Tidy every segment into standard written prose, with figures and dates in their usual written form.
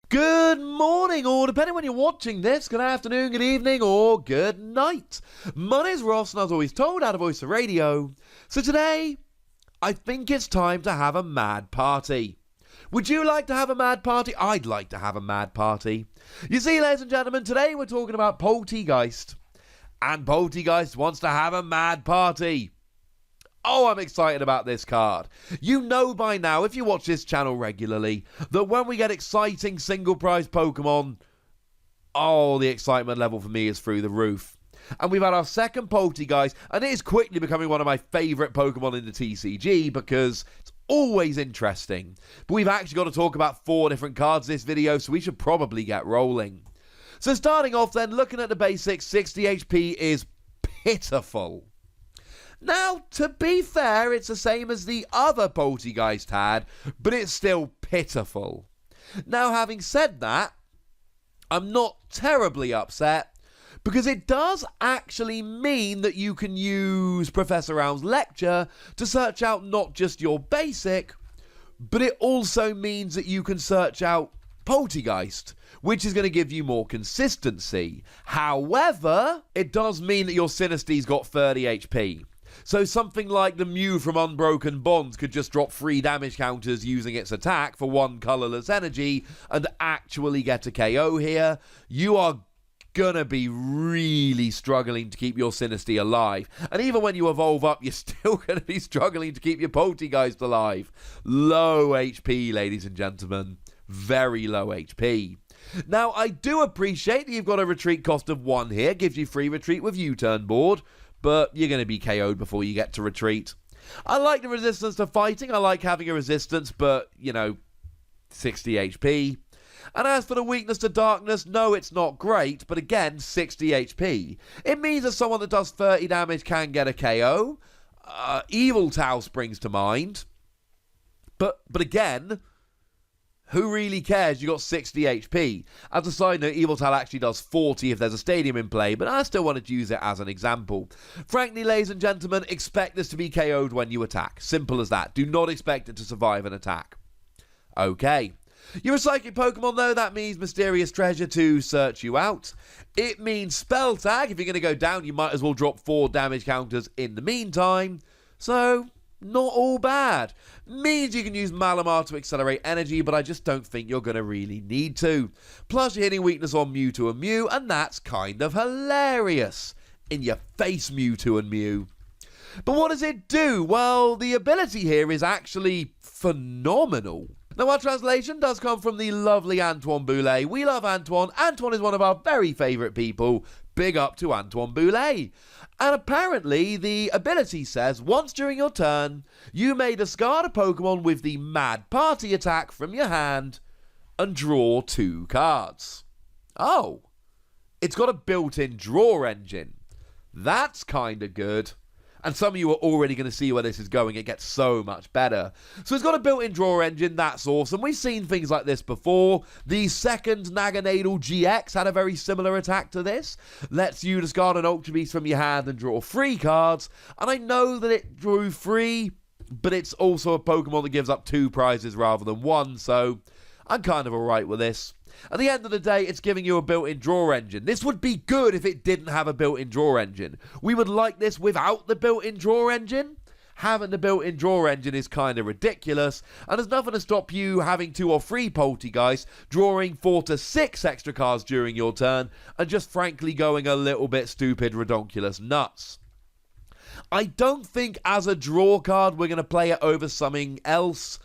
Good morning, or depending when you're watching this, good afternoon, good evening, or good night. My name's Ross, and as always told, out of voice of radio. So today, I think it's time to have a mad party. Would you like to have a mad party? I'd like to have a mad party. You see, ladies and gentlemen, today we're talking about Polteageist. And Polteageist wants to have a mad party. Oh, I'm excited about this card. You know by now, if you watch this channel regularly, that when we get exciting single prize Pokemon, the excitement level for me is through the roof. And we've had our second Polteageist, and it is quickly becoming one of my favourite Pokemon in the TCG because it's always interesting. But we've actually got to talk about 4 different cards this video, so we should probably get rolling. So starting off then, looking at the basics, 60 HP is pitiful. Now, to be fair, it's the same as the other Polteageist had, but it's still pitiful. Now, having said that, I'm not terribly upset, because it does actually mean that you can use Professor Round's lecture to search out not just your basic, but it also means that you can search out Polteageist, which is going to give you more consistency. However, it does mean that your Sinisty's got 30 HP. So something like the Mew from Unbroken Bonds could just drop 3 damage counters using its attack for 1 colourless energy and actually get a KO here. You are gonna be really struggling to keep your Sinisty alive. And even when you evolve up, you're still gonna be struggling to keep your Polteageist alive. Low HP, ladies and gentlemen. Very low HP. Now, I do appreciate that you've got a retreat cost of 1 here. Gives you free retreat with U-turn board. But you're going to be KO'd before you get to retreat. I like the resistance to fighting. I like having a resistance, but, 60 HP. And as for the weakness to darkness, no, it's not great, but again, 60 HP. It means that someone that does 30 damage can get a KO. Evil Tau springs to mind. But again, who really cares? You got 60 HP. As a side note, Evil Tau actually does 40 if there's a stadium in play, but I still wanted to use it as an example. Frankly, ladies and gentlemen, expect this to be KO'd when you attack. Simple as that. Do not expect it to survive an attack. Okay. You're a psychic Pokemon, though. That means Mysterious Treasure to search you out. It means Spell Tag. If you're going to go down, you might as well drop 4 damage counters in the meantime. So, not all bad. Means you can use Malamar to accelerate energy, but I just don't think you're going to really need to. Plus, you're hitting weakness on Mewtwo and Mew, and that's kind of hilarious. In your face, Mewtwo and Mew. But what does it do? Well, the ability here is actually phenomenal. Now, our translation does come from the lovely Antoine Boulet. We love Antoine. Antoine is one of our very favourite people. Big up to Antoine Boulet. And apparently, the ability says, once during your turn, you may discard a Pokemon with the Mad Party attack from your hand and draw 2 cards. Oh, it's got a built-in draw engine. That's kind of good. And some of you are already going to see where this is going. It gets so much better. So it's got a built-in draw engine. That's awesome. We've seen things like this before. The second Naganadel GX had a very similar attack to this. Lets you discard an Ultra Beast from your hand and draw 3 cards. And I know that it drew 3, but it's also a Pokemon that gives up 2 prizes rather than 1. So I'm kind of alright with this. At the end of the day, it's giving you a built-in draw engine. This would be good if it didn't have a built-in draw engine. We would like this without the built-in draw engine. Having the built-in draw engine is kind of ridiculous, and there's nothing to stop you having 2 or 3 Polteageist, drawing 4 to 6 extra cards during your turn, and just frankly going a little bit stupid, redonkulous nuts. I don't think as a draw card we're going to play it over something else.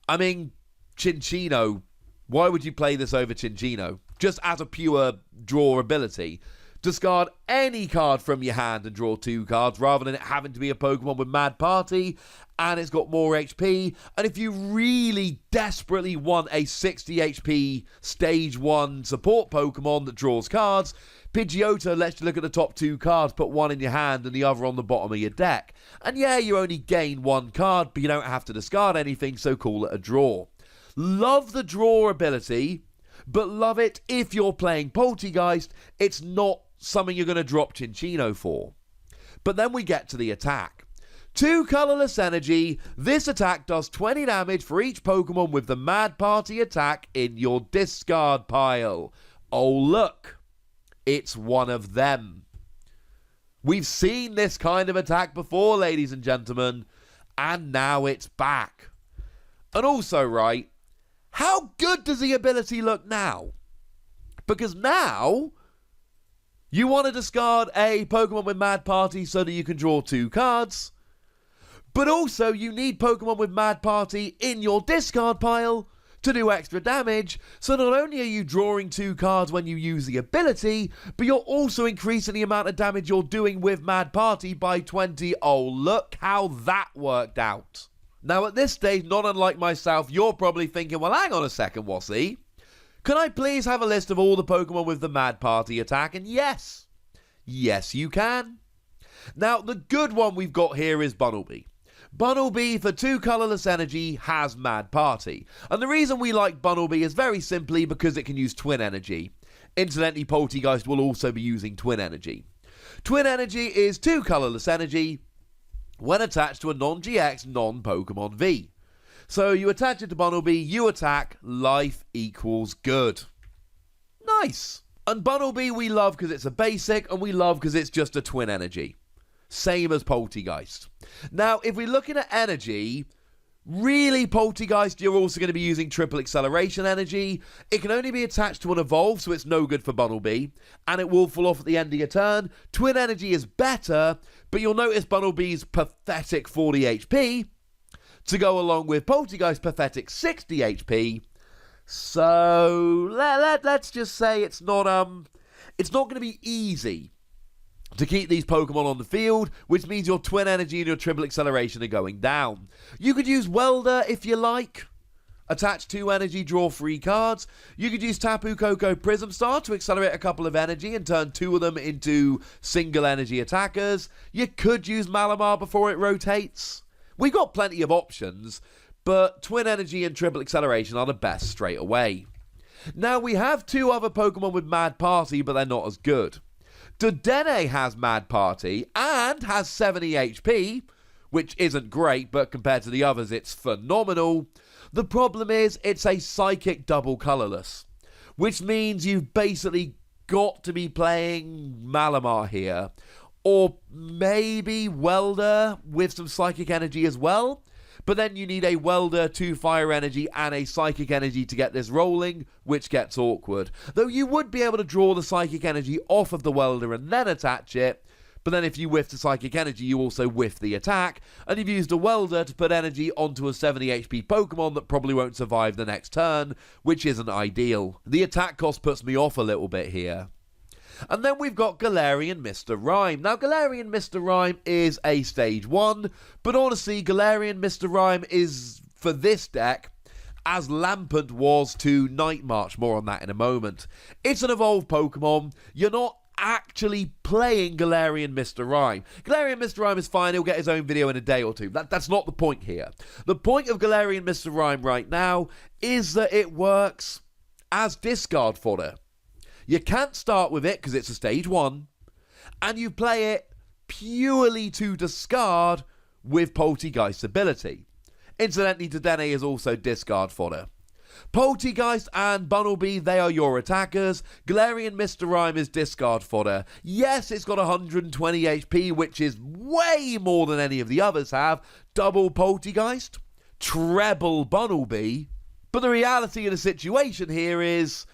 I mean, Chinchino. Why would you play this over Chinchino? Just as a pure draw ability. Discard any card from your hand and draw 2 cards rather than it having to be a Pokemon with Mad Party, and it's got more HP. And if you really desperately want a 60 HP Stage 1 support Pokemon that draws cards, Pidgeotto lets you look at the top 2 cards, put 1 in your hand and the other on the bottom of your deck. And yeah, you only gain 1 card, but you don't have to discard anything, so call it a draw. Love the draw ability, but love it if you're playing Polteageist. It's not something you're going to drop Chinchino for. But then we get to the attack. 2 colourless energy. This attack does 20 damage for each Pokemon with the Mad Party attack in your discard pile. Oh look, it's one of them. We've seen this kind of attack before, ladies and gentlemen, and now it's back. And also, right, how good does the ability look now? Because now you want to discard a Pokemon with Mad Party so that you can draw 2 cards. But also you need Pokemon with Mad Party in your discard pile to do extra damage. So not only are you drawing 2 cards when you use the ability, but you're also increasing the amount of damage you're doing with Mad Party by 20. Oh, look how that worked out. Now at this stage, not unlike myself, you're probably thinking, well, hang on a second, Wassy. Can I please have a list of all the Pokemon with the Mad Party attack? And yes, you can. Now, the good one we've got here is Bunnelby. Bunnelby, for 2 colourless energy, has Mad Party. And the reason we like Bunnelby is very simply because it can use Twin Energy. Incidentally, Polteageist will also be using Twin Energy. Twin Energy is 2 colourless energy when attached to a non-GX, non-Pokemon V. So you attach it to Bunnelby, you attack, life equals good. Nice. And Bunnelby we love because it's a basic, and we love because it's just a Twin Energy. Same as Polteageist. Now, if we're looking at energy, really Polteageist, you're also going to be using triple acceleration energy. It can only be attached to an evolve, so it's no good for Bunnelby, and it will fall off at the end of your turn. Twin energy is better, but you'll notice Bunnelby's pathetic 40 HP to go along with Polteageist's pathetic 60 HP. So let's just say it's not going to be easy to keep these Pokemon on the field, which means your Twin Energy and your Triple Acceleration are going down. You could use Welder if you like. Attach 2 energy, draw 3 cards. You could use Tapu Koko Prism Star to accelerate a couple of energy and turn 2 of them into single energy attackers. You could use Malamar before it rotates. We've got plenty of options, but Twin Energy and Triple Acceleration are the best straight away. Now, we have 2 other Pokemon with Mad Party, but they're not as good. Dedenne has Mad Party and has 70 HP, which isn't great, but compared to the others, it's phenomenal. The problem is, it's a Psychic double colourless, which means you've basically got to be playing Malamar here, or maybe Welder with some Psychic energy as well. But then you need a Welder, 2 Fire Energy, and a Psychic Energy to get this rolling, which gets awkward. Though you would be able to draw the Psychic Energy off of the Welder and then attach it, but then if you whiff the Psychic Energy, you also whiff the attack, and you've used a Welder to put energy onto a 70 HP Pokemon that probably won't survive the next turn, which isn't ideal. The attack cost puts me off a little bit here. And then we've got Galarian Mr. Rime. Now, Galarian Mr. Rime is a Stage 1, but honestly, Galarian Mr. Rime is, for this deck, as Lampent was to Night March. More on that in a moment. It's an evolved Pokemon. You're not actually playing Galarian Mr. Rime. Galarian Mr. Rime is fine. He'll get his own video in a day or two. That's not the point here. The point of Galarian Mr. Rime right now is that it works as discard fodder. You can't start with it because it's a Stage 1, and you play it purely to discard with Polteageist Ability. Incidentally, Dedenne is also discard fodder. Polteageist and Bunnelby, they are your attackers. Galarian Mr. Rime is discard fodder. Yes, it's got 120 HP, which is way more than any of the others have. Double Polteageist, treble Bunnelby. But the reality of the situation here is,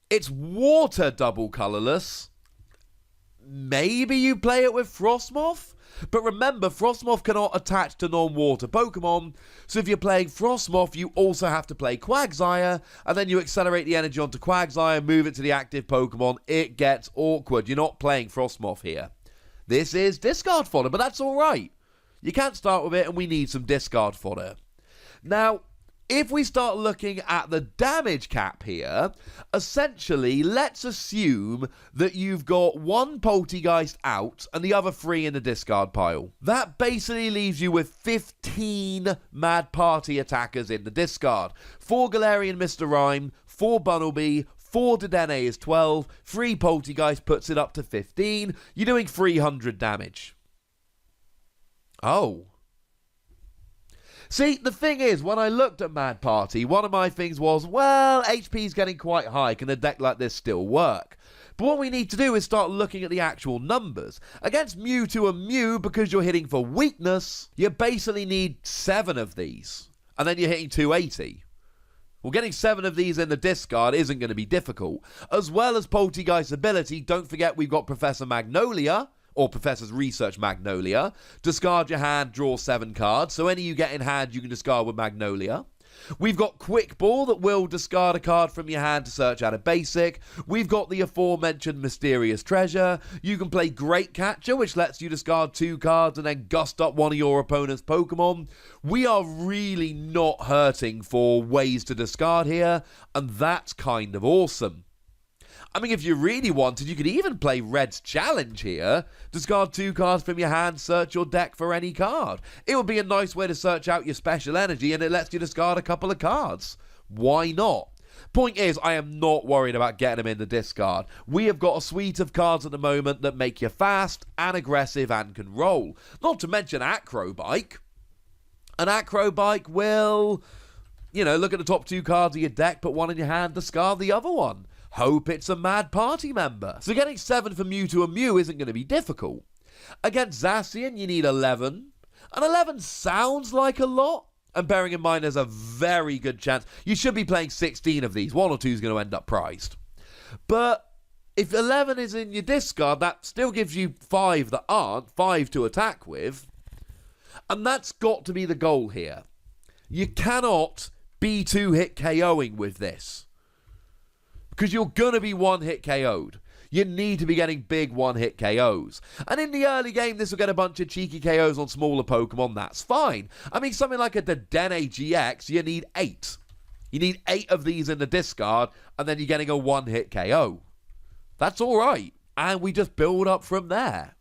it's water double colourless. Maybe you play it with Frostmoth? But remember, Frostmoth cannot attach to non-water Pokemon, so if you're playing Frostmoth, you also have to play Quagsire, and then you accelerate the energy onto Quagsire, move it to the active Pokemon. It gets awkward. You're not playing Frostmoth here. This is discard fodder, but that's alright. You can't start with it, and we need some discard fodder. Now, if we start looking at the damage cap here, essentially, let's assume that you've got 1 Polteageist out and the other 3 in the discard pile. That basically leaves you with 15 Mad Party attackers in the discard. 4 Galarian Mr. Rime, 4 Bunnelby, 4 Dedenne is 12, 3 Polteageist puts it up to 15. You're doing 300 damage. Oh. See, the thing is, when I looked at Mad Party, one of my things was, well, HP's getting quite high. Can a deck like this still work? But what we need to do is start looking at the actual numbers. Against Mewtwo and Mew, because you're hitting for weakness, you basically need 7 of these. And then you're hitting 280. Well, getting 7 of these in the discard isn't going to be difficult. As well as Polteageist Ability, don't forget we've got Professor Magnolia, or Professor's Research Magnolia. Discard your hand, draw 7 cards. So any you get in hand, you can discard with Magnolia. We've got Quick Ball that will discard a card from your hand to search out a basic. We've got the aforementioned Mysterious Treasure. You can play Great Catcher, which lets you discard 2 cards and then gust up one of your opponent's Pokemon. We are really not hurting for ways to discard here, and that's kind of awesome. I mean, if you really wanted, you could even play Red's Challenge here. Discard 2 cards from your hand, search your deck for any card. It would be a nice way to search out your special energy, and it lets you discard a couple of cards. Why not? Point is, I am not worried about getting them in the discard. We have got a suite of cards at the moment that make you fast and aggressive and can roll. Not to mention Acrobike. An Acrobike will, look at the top 2 cards of your deck, put one in your hand, discard the other one. Hope it's a Mad Party member. So getting 7 for Mewtwo and Mew isn't going to be difficult. Against Zacian, you need 11. And 11 sounds like a lot. And bearing in mind there's a very good chance you should be playing 16 of these. 1 or 2 is going to end up prized. But if 11 is in your discard, that still gives you 5 that aren't. 5 to attack with. And that's got to be the goal here. You cannot be 2-hit KOing with this. Because you're going to be 1-hit KO'd. You need to be getting big 1-hit KOs. And in the early game, this will get a bunch of cheeky KOs on smaller Pokemon. That's fine. I mean, something like a Dedenne GX, you need 8. You need 8 of these in the discard, and then you're getting a 1-hit KO. That's all right. And we just build up from there.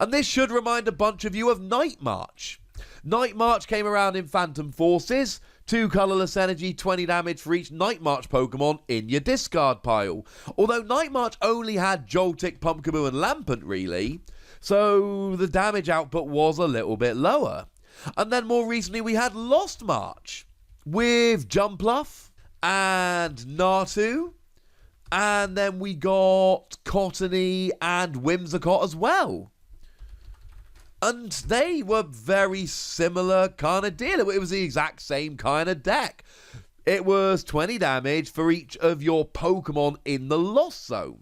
And this should remind a bunch of you of Night March. Night March came around in Phantom Forces. 2 colourless energy, 20 damage for each Night March Pokemon in your discard pile. Although Night March only had Joltik, Pumpkaboo and Lampent really, so the damage output was a little bit lower. And then more recently we had Lost March with Jumpluff and Natu, and then we got Cottony and Whimsicott as well. And they were very similar kind of deal. It was the exact same kind of deck. It was 20 damage for each of your Pokemon in the Lost Zone.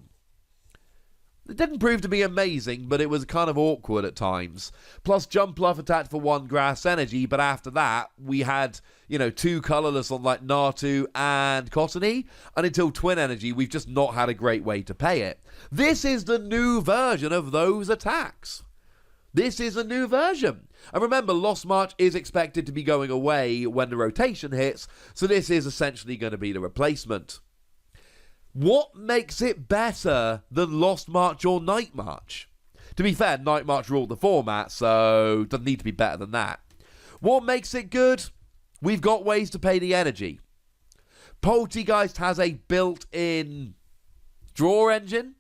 It didn't prove to be amazing, but it was kind of awkward at times. Plus, Jumpluff attacked for 1 grass energy, but after that, we had, 2 colourless on like Natu and Cottony, and until Twin Energy, we've just not had a great way to pay it. This is the new version of those attacks. This is a new version. And remember, Lost March is expected to be going away when the rotation hits, so this is essentially going to be the replacement. What makes it better than Lost March or Night March? To be fair, Night March ruled the format, so it doesn't need to be better than that. What makes it good? We've got ways to pay the energy. Polteageist has a built-in draw engine.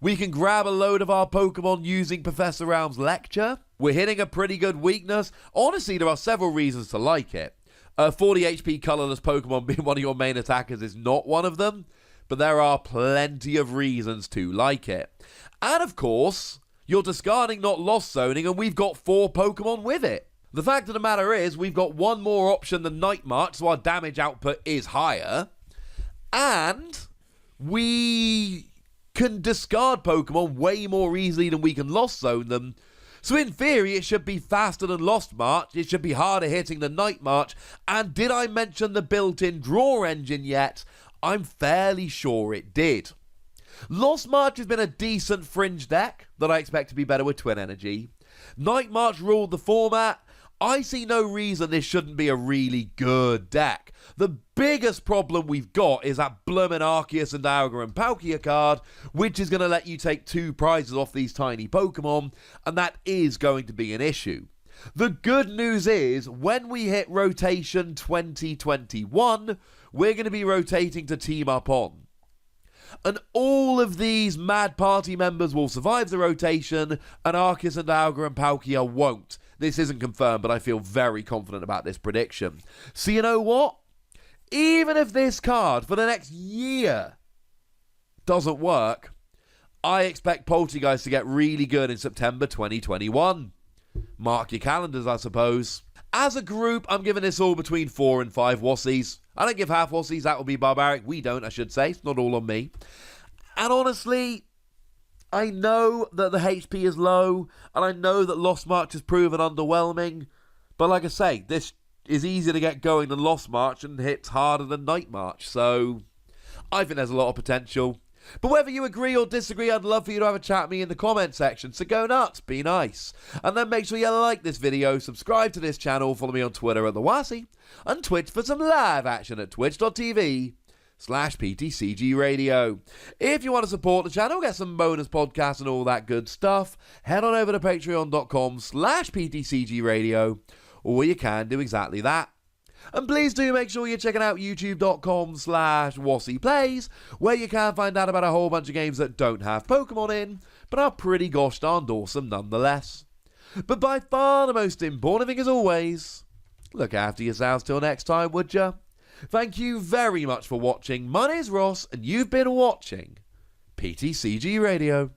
We can grab a load of our Pokemon using Professor Realm's Lecture. We're hitting a pretty good weakness. Honestly, there are several reasons to like it. 40 HP colourless Pokemon being one of your main attackers is not one of them, but there are plenty of reasons to like it. And of course, you're discarding, not lost zoning, and we've got 4 Pokemon with it. The fact of the matter is, we've got one more option than Night March, so our damage output is higher. And we can discard Pokemon way more easily than we can Lost Zone them. So in theory, it should be faster than Lost March, it should be harder hitting than Night March, and did I mention the built-in draw engine yet? I'm fairly sure it did. Lost March has been a decent fringe deck that I expect to be better with Twin Energy. Night March ruled the format. I see no reason this shouldn't be a really good deck. The biggest problem we've got is that bloomin' Arceus and Dialga and Palkia card, which is going to let you take 2 prizes off these tiny Pokemon, and that is going to be an issue. The good news is, when we hit rotation 2021, we're going to be rotating to team up on. And all of these Mad Party members will survive the rotation, and Arceus and Dialga and Palkia won't. this isn't confirmed, but I feel very confident about this prediction. So you know what? Even if this card for the next year doesn't work, I expect Polteageist to get really good in September 2021. Mark your calendars, I suppose. As a group, I'm giving this all between 4 and 5 Wassies. I don't give half Wassies, that would be barbaric. We don't, I should say. It's not all on me. And honestly, I know that the HP is low, and I know that Lost March has proven underwhelming. But like I say, this is easier to get going than Lost March and hits harder than Night March. So I think there's a lot of potential. But whether you agree or disagree, I'd love for you to have a chat with me in the comment section. So go nuts, be nice. And then make sure you like this video, subscribe to this channel, follow me on Twitter at TheWassie, and Twitch for some live action at twitch.tv/PTCGRadio. If you want to support the channel, get some bonus podcasts and all that good stuff, head on over to patreon.com/PTCGRadio, or you can do exactly that. And please do make sure you're checking out youtube.com/WassiePlays, where you can find out about a whole bunch of games that don't have Pokemon in, but are pretty gosh darned awesome nonetheless. But by far the most important thing as always, look after yourselves till next time, would ya? Thank you very much for watching. My name's Ross, and you've been watching PTCG Radio.